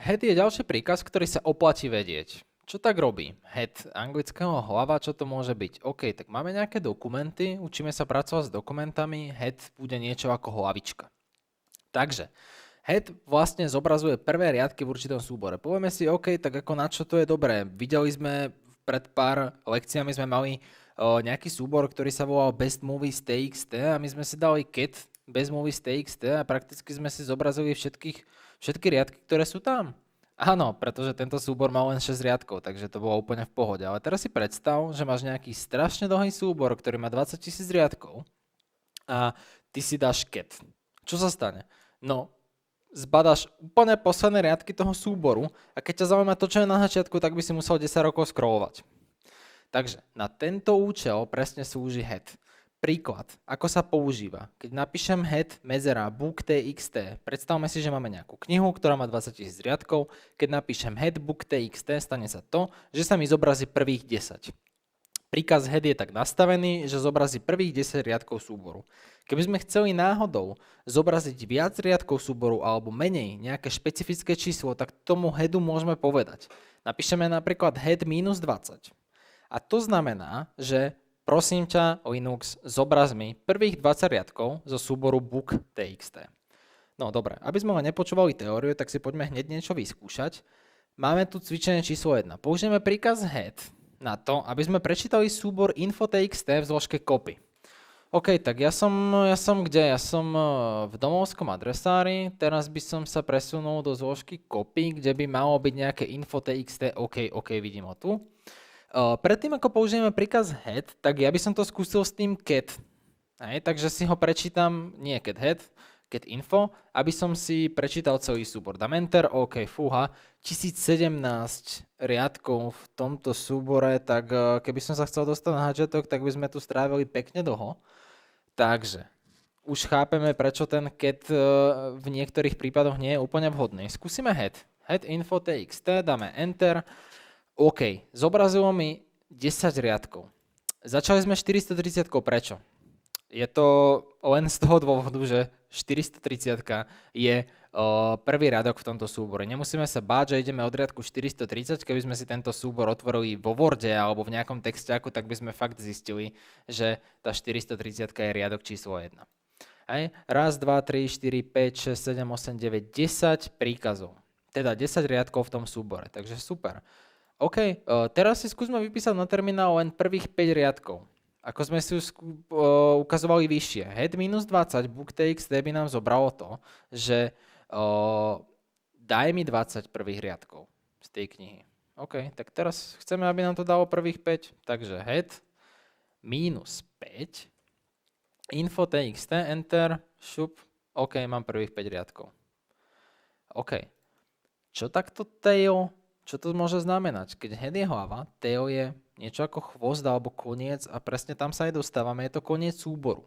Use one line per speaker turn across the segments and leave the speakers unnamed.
Head je ďalší príkaz, ktorý sa oplatí vedieť. Čo tak robí? Head anglického hlava, čo to môže byť? OK, tak máme nejaké dokumenty, učíme sa pracovať s dokumentami, head bude niečo ako hlavička. Takže, head vlastne zobrazuje prvé riadky v určitom súbore. Povieme si, OK, tak ako na čo to je dobré? Videli sme, pred pár lekciami sme mali nejaký súbor, ktorý sa volal Best Movies TXT a my sme si dali cat Best Movies TXT a prakticky sme si zobrazili všetky riadky, ktoré sú tam. Áno, pretože tento súbor mal len 6 riadkov, takže to bolo úplne v pohode. Ale teraz si predstav, že máš nejaký strašne dlhý súbor, ktorý má 20 000 riadkov a ty si dáš cat. Čo sa stane? No, zbadaš úplne posledné riadky toho súboru a keď ťa zaujíma to, čo je na začiatku, tak by si musel 10 rokov scrollovať. Takže na tento účel presne slúži head. Príklad, ako sa používa. Keď napíšem head medzera book txt, predstavme si, že máme nejakú knihu, ktorá má 20 000 riadkov. Keď napíšem head book txt, stane sa to, že sa mi zobrazí prvých 10. Príkaz head je tak nastavený, že zobrazí prvých 10 riadkov súboru. Keby sme chceli náhodou zobraziť viac riadkov súboru alebo menej nejaké špecifické číslo, tak tomu headu môžeme povedať. Napíšeme napríklad head minus 20. A to znamená, že prosím ťa, Linux, zobraz mi prvých 20 riadkov zo súboru book.txt. No dobre, aby sme len nepočúvali teóriu, tak si poďme hneď niečo vyskúšať. Máme tu cvičenie číslo 1. Použijeme príkaz head na to, aby sme prečítali súbor info.txt v zložke copy. OK, tak ja som kde? Ja som v domovskom adresári, teraz by som sa presunul do zložky copy, kde by malo byť nejaké info.txt. OK, vidím ho tu. Predtým, ako použijeme príkaz head, tak ja by som to skúsil s tým cat. Takže si ho prečítam, nie cat head, cat info, aby som si prečítal celý súbor. Dám enter, OK, fúha, 1017 riadkov v tomto súbore, tak keby som sa chcel dostať na začiatok, tak by sme tu strávili pekne dlho. Takže, už chápeme, prečo ten cat v niektorých prípadoch nie je úplne vhodný. Skúsime head. Head info txt, dáme enter. OK, zobrazilo mi 10 riadkov. Začali sme 430, prečo? Je to len z toho dôvodu, že 430 je prvý riadok v tomto súbore. Nemusíme sa báť, že ideme od riadku 430, keby sme si tento súbor otvorili vo Worde alebo v nejakom textiaku, tak by sme fakt zistili, že tá 430 je riadok číslo 1. Raz, 2, 3, 4, 5, 6, 7, 8, 9, 10 príkazov. Teda 10 riadkov v tom súbore, takže super. OK, teraz si skúsme vypísať na terminál len prvých 5 riadkov. Ako sme si už ukazovali vyššie. Head minus 20 book.txt by nám zobralo to, že daj mi 20 prvých riadkov z tej knihy. OK, tak teraz chceme, aby nám to dalo prvých 5. Takže head minus 5 info.txt, enter, šup. OK, mám prvých 5 riadkov. OK. Čo takto tail? Čo to môže znamenať? Keď head je hlava, tail je niečo ako chvost alebo koniec a presne tam sa aj dostávame, je to koniec súboru.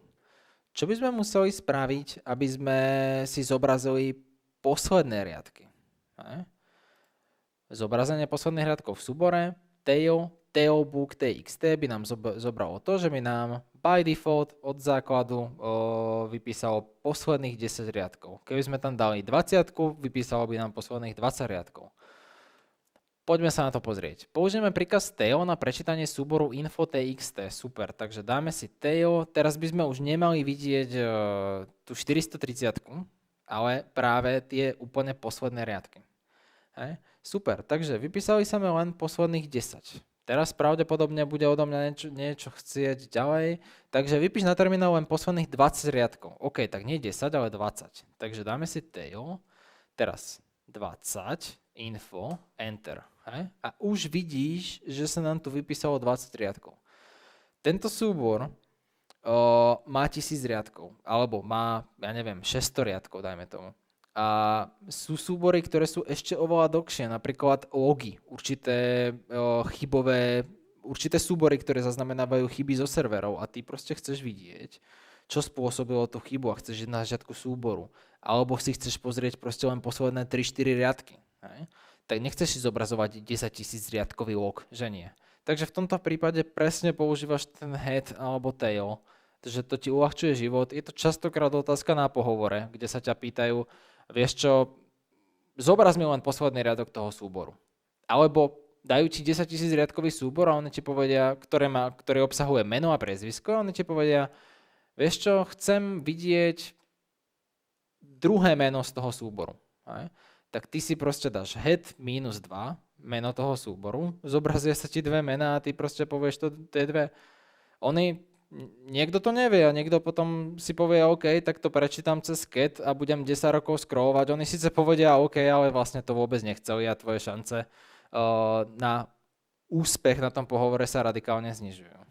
Čo by sme museli spraviť, aby sme si zobrazili posledné riadky? Zobrazenie posledných riadkov v súbore, tail book.txt by nám zobralo to, že by nám by default od základu vypísalo posledných 10 riadkov. Keby sme tam dali 20, vypísalo by nám posledných 20 riadkov. Poďme sa na to pozrieť. Použijeme príkaz tail na prečítanie súboru info.txt. Super, takže dáme si tail. Teraz by sme už nemali vidieť tú 430, ale práve tie úplne posledné riadky. Super, takže vypísali sa mi len posledných 10. Teraz pravdepodobne bude odo mňa niečo chcieť ďalej. Takže vypíš na terminál len posledných 20 riadkov. OK, tak nie 10, ale 20. Takže dáme si tail. Teraz 20, info, enter. A už vidíš, že sa nám tu vypísalo 20 riadkov. Tento súbor má 1000 riadkov, alebo má, 600 riadkov, dajme tomu. A sú súbory, ktoré sú ešte oveľa dlhšie, napríklad logy, určité súbory, ktoré zaznamenávajú chyby zo serverov a ty proste chceš vidieť, čo spôsobilo tú chybu a chceš ísť na začiatku súboru. Alebo si chceš pozrieť proste len posledné 3-4 riadky. Tak nechceš si zobrazovať 10 000 riadkový log, že nie. Takže v tomto prípade presne používaš ten head alebo tail, že to ti uľahčuje život. Je to častokrát otázka na pohovore, kde sa ťa pýtajú, vieš čo, zobraz mi len posledný riadok toho súboru. Alebo dajú ti 10 000 riadkový súbor a oni ti povedia, ktorý obsahuje meno a priezvisko, a oni ti povedia, vieš čo, chcem vidieť druhé meno z toho súboru. Hej? Tak ty si proste dáš head -2, meno toho súboru, zobrazia sa ti dve mená a ty proste povieš to tie dve. Niekto to nevie a niekto potom si povie OK, tak to prečítam cez cat a budem 10 rokov scrollovať. Oni síce povedia OK, ale vlastne to vôbec nechceli a tvoje šance na úspech na tom pohovore sa radikálne znižujú.